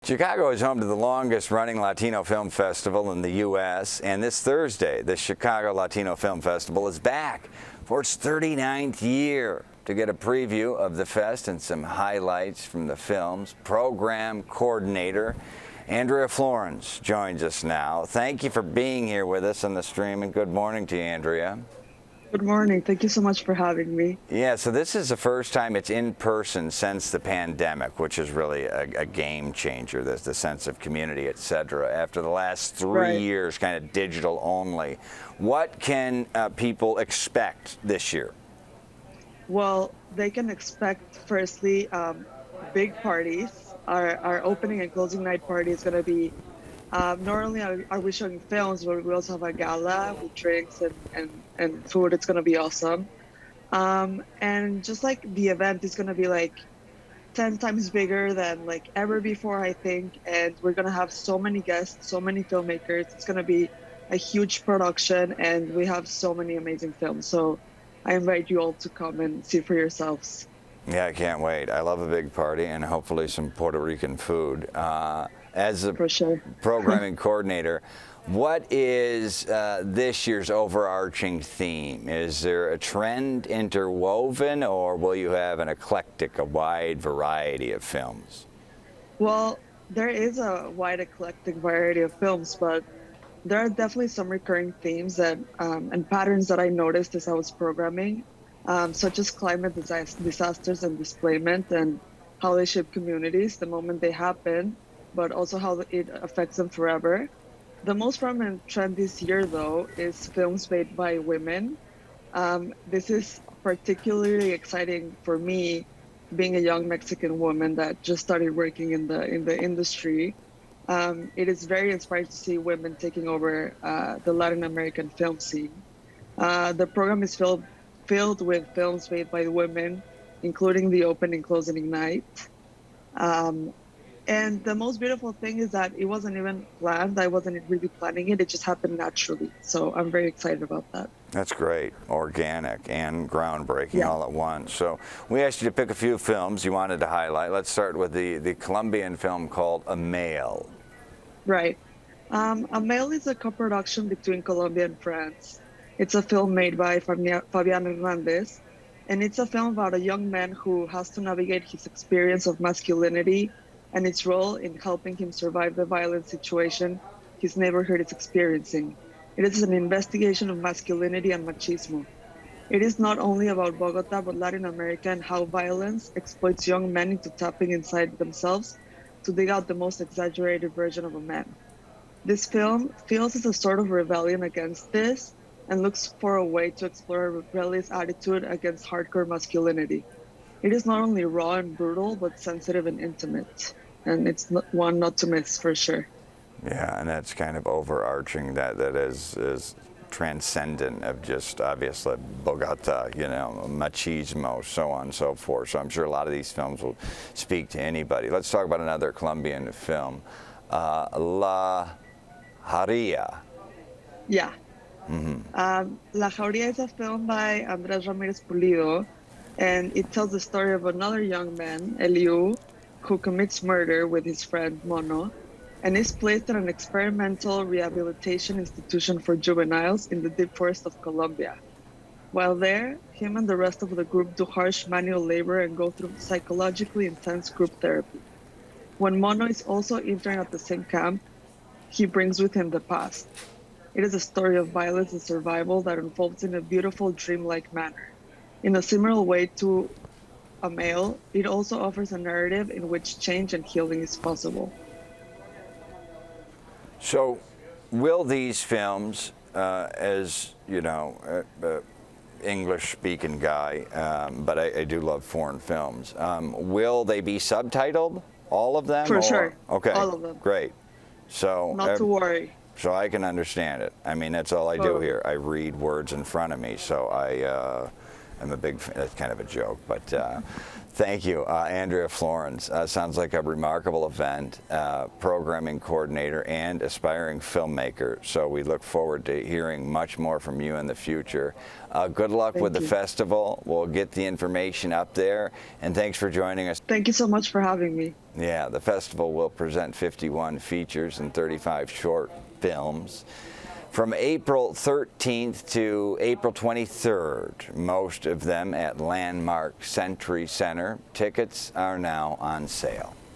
Chicago is home to the longest-running Latino film festival in the U.S., and this Thursday, the Chicago Latino Film Festival is back for its 39th year. To get a preview of the fest and some highlights from the films, program coordinator Andrea Florence joins us now. Thank you for being here with us on the stream, and good morning to you, Andrea. Good morning. Thank you so much for having me. Yeah, so this is the first time it's in person since the pandemic, which is really a game changer. There's the sense of community, et cetera. After the last three years, kind of digital only, what can people expect this year? Well, they can expect, firstly, big parties. Our opening and closing night party is going to be, not only are we showing films, but we also have a gala with drinks and food. It's going to be awesome. And just like the event is going to be like 10 times bigger than like ever before, I think. And we're going to have so many guests, so many filmmakers. It's going to be a huge production, and we have so many amazing films. So I invite you all to come and see for yourselves. Yeah, I can't wait. I love a big party and hopefully some Puerto Rican food. As a programming coordinator, what is this year's overarching theme? Is there a trend interwoven, or will you have an eclectic, a wide variety of films? Well, there is a wide eclectic variety of films, but there are definitely some recurring themes that and patterns that I noticed as I was programming, such as climate disasters and displacement, and how they shape communities the moment they happen, but also how it affects them forever. The most prominent trend this year, though, is films made by women. This is particularly exciting for me, being a young Mexican woman that just started working in the industry. It is very inspiring to see women taking over the Latin American film scene. The program is filled with films made by women, including the opening and closing night. And the most beautiful thing is that it wasn't even planned. I wasn't really planning it. It just happened naturally. So I'm very excited about that. That's great. Organic and groundbreaking all at once. So we asked you to pick a few films you wanted to highlight. Let's start with the Colombian film called Amale. Right. Amale is a co-production between Colombia and France. It's a film made by Fabian Hernandez, and it's a film about a young man who has to navigate his experience of masculinity and its role in helping him survive the violent situation his neighborhood is experiencing. It is an investigation of masculinity and machismo. It is not only about Bogota, but Latin America and how violence exploits young men into tapping inside themselves to dig out the most exaggerated version of a man. This film feels as a sort of rebellion against this and looks for a way to explore a rebellious attitude against hardcore masculinity. It is not only raw and brutal, but sensitive and intimate. And it's one not to miss, for sure. Yeah, and that's kind of overarching, that is transcendent of just obviously Bogota, you know, machismo, so on and so forth. So I'm sure a lot of these films will speak to anybody. Let's talk about another Colombian film, La Jauría. Yeah. La Jauría is a film by Andrés Ramírez Pulido, and it tells the story of another young man, Eliu, who commits murder with his friend Mono, and is placed in an experimental rehabilitation institution for juveniles in the deep forest of Colombia. While there, him and the rest of the group do harsh manual labor and go through psychologically intense group therapy. When Mono is also interned at the same camp, he brings with him the past. It is a story of violence and survival that unfolds in a beautiful, dreamlike manner. In a similar way to Amale, it also offers a narrative in which change and healing is possible. So, will these films, as you know, English-speaking guy, but I do love foreign films, will they be subtitled, all of them? For sure. Okay. All of them. Great. So not to worry. So I can understand it. I mean, that's all I do here. I read words in front of me. So I'm a big fan. That's kind of a joke, but thank you, Andrea Florence. Sounds like a remarkable event, programming coordinator and aspiring filmmaker. So we look forward to hearing much more from you in the future. Good luck with the festival. We'll get the information up there, and thanks for joining us. Thank you so much for having me. Yeah, the festival will present 51 features and 35 short films. From April 13th to April 23rd, most of them at Landmark Century Center. Tickets are now on sale.